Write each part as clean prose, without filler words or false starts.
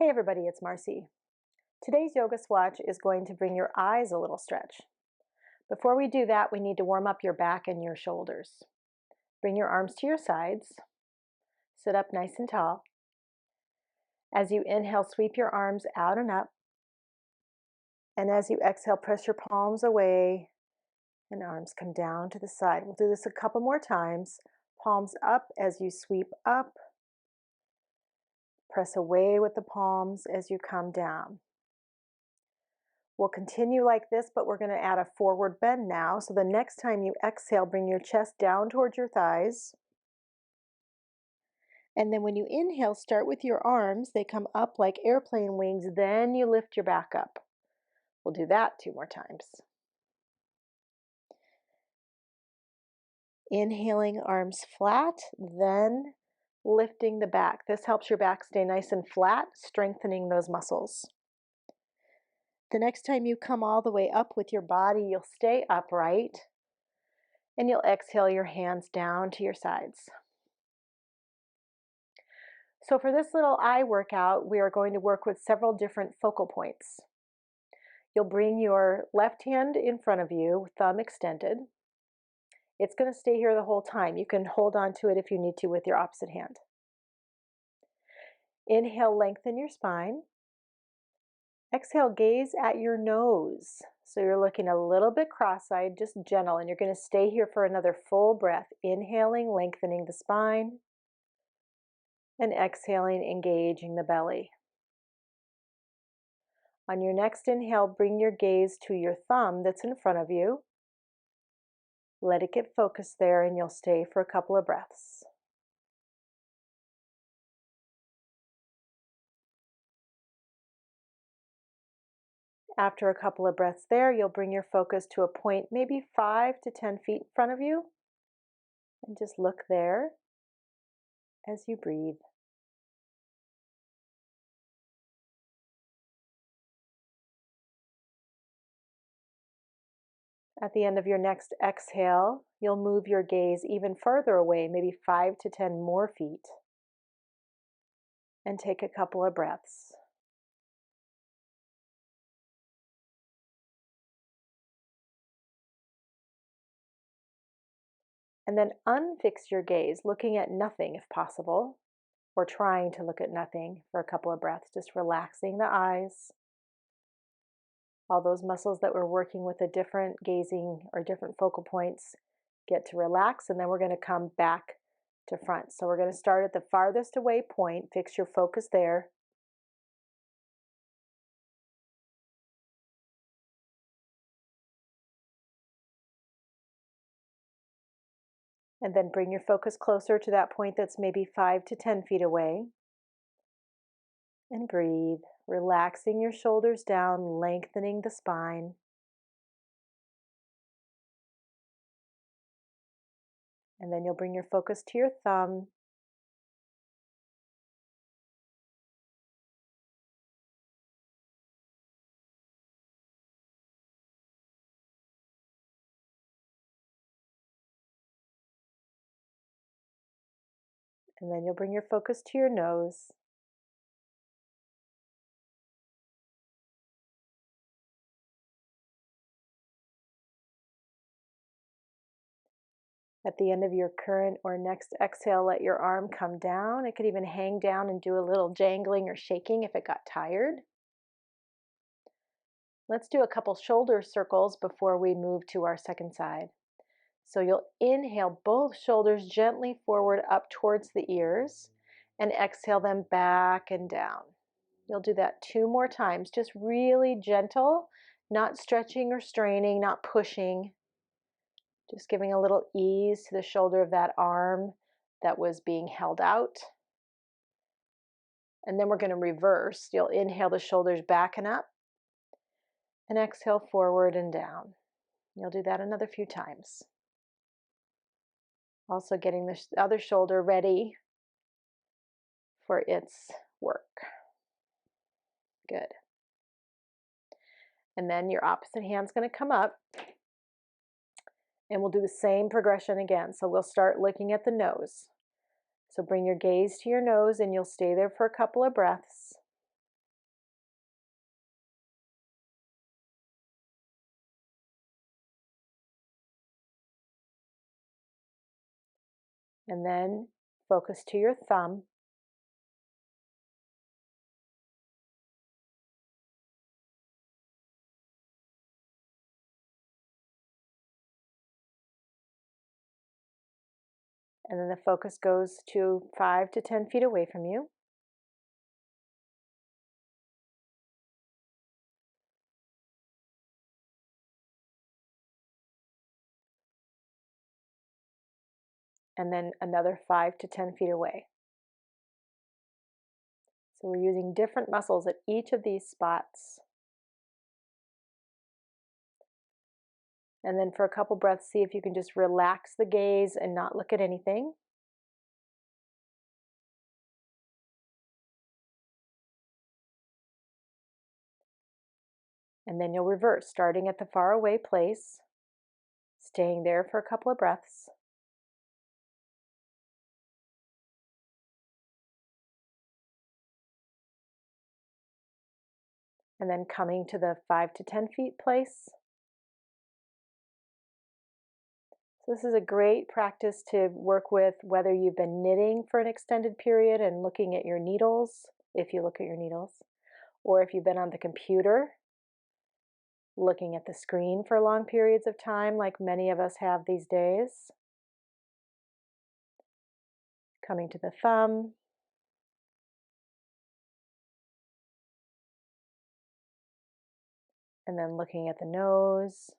Hey everybody, it's Marcy. Today's Yoga Swatch is going to bring your eyes a little stretch. Before we do that, we need to warm up your back and your shoulders. Bring your arms to your sides. Sit up nice and tall. As you inhale, sweep your arms out and up. And as you exhale, press your palms away and arms come down to the side. We'll do this a couple more times. Palms up as you sweep up. Press away with the palms as you come down. We'll continue like this, but we're going to add a forward bend now. So the next time you exhale, bring your chest down towards your thighs. And then when you inhale, start with your arms. They come up like airplane wings. Then you lift your back up. We'll do that 2 more times. Inhaling, arms flat, then lifting the back. This helps your back stay nice and flat, strengthening those muscles. The next time you come all the way up with your body, you'll stay upright and you'll exhale your hands down to your sides. So for this little eye workout, we are going to work with several different focal points. You'll bring your left hand in front of you, thumb extended. It's going to stay here the whole time. You can hold on to it if you need to with your opposite hand. Inhale, lengthen your spine. Exhale, gaze at your nose. So you're looking a little bit cross-eyed, just gentle, and you're going to stay here for another full breath. Inhaling, lengthening the spine, and exhaling, engaging the belly. On your next inhale, bring your gaze to your thumb that's in front of you. Let it get focused there, and you'll stay for a couple of breaths. After a couple of breaths there, you'll bring your focus to a point maybe 5 to 10 feet in front of you. And just look there as you breathe. At the end of your next exhale, you'll move your gaze even further away, maybe 5 to 10 more feet. And take a couple of breaths. And then unfix your gaze, looking at nothing if possible, or trying to look at nothing for a couple of breaths, just relaxing the eyes. All those muscles that we're working with a different gazing or different focal points get to relax, and then we're going to come back to front. So we're going to start at the farthest away point, fix your focus there. And then bring your focus closer to that point that's maybe 5 to 10 feet away. And breathe, relaxing your shoulders down, lengthening the spine. And then you'll bring your focus to your thumb. And then you'll bring your focus to your nose. At the end of your current or next exhale, let your arm come down. It could even hang down and do a little jangling or shaking if it got tired. Let's do a couple shoulder circles before we move to our second side. So you'll inhale both shoulders gently forward up towards the ears and exhale them back and down. You'll do that 2 more times, just really gentle, not stretching or straining, not pushing. Just giving a little ease to the shoulder of that arm that was being held out. And then we're going to reverse. You'll inhale the shoulders back and up and exhale forward and down. You'll do that another few times. Also getting the other shoulder ready for its work. Good. And then your opposite hand's going to come up. And we'll do the same progression again. So we'll start looking at the nose. So bring your gaze to your nose and you'll stay there for a couple of breaths. And then focus to your thumb. And then the focus goes to 5 to 10 feet away from you. And then another 5 to 10 feet away. So we're using different muscles at each of these spots. And then for a couple breaths, see if you can just relax the gaze and not look at anything. And then you'll reverse, starting at the far away place, staying there for a couple of breaths. And then coming to the 5 to 10 feet place. So this is a great practice to work with whether you've been knitting for an extended period and looking at your needles, if you look at your needles, or if you've been on the computer looking at the screen for long periods of time, like many of us have these days. Coming to the thumb. And then looking at the nose.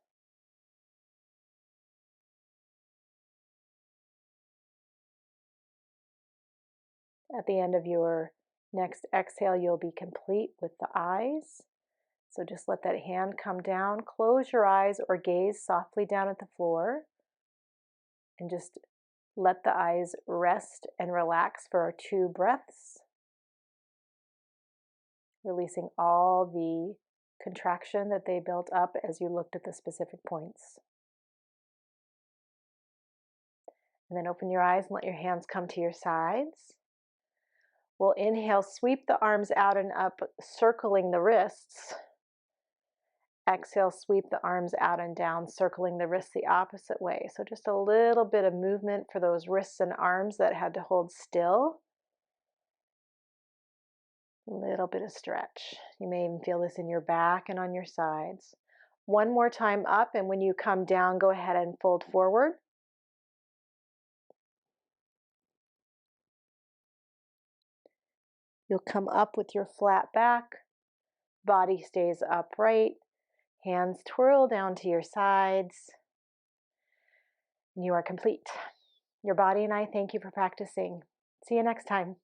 At the end of your next exhale, you'll be complete with the eyes. So just let that hand come down, close your eyes or gaze softly down at the floor, and just let the eyes rest and relax for our 2 breaths, releasing all the contraction that they built up as you looked at the specific points. And then open your eyes and let your hands come to your sides. We'll inhale, sweep the arms out and up, circling the wrists. Exhale, sweep the arms out and down, circling the wrists the opposite way. So just a little bit of movement for those wrists and arms that had to hold still. A little bit of stretch. You may even feel this in your back and on your sides. One more time up, and when you come down, go ahead and fold forward. You'll come up with your flat back, body stays upright, hands twirl down to your sides. You are complete. Your body and I thank you for practicing. See you next time.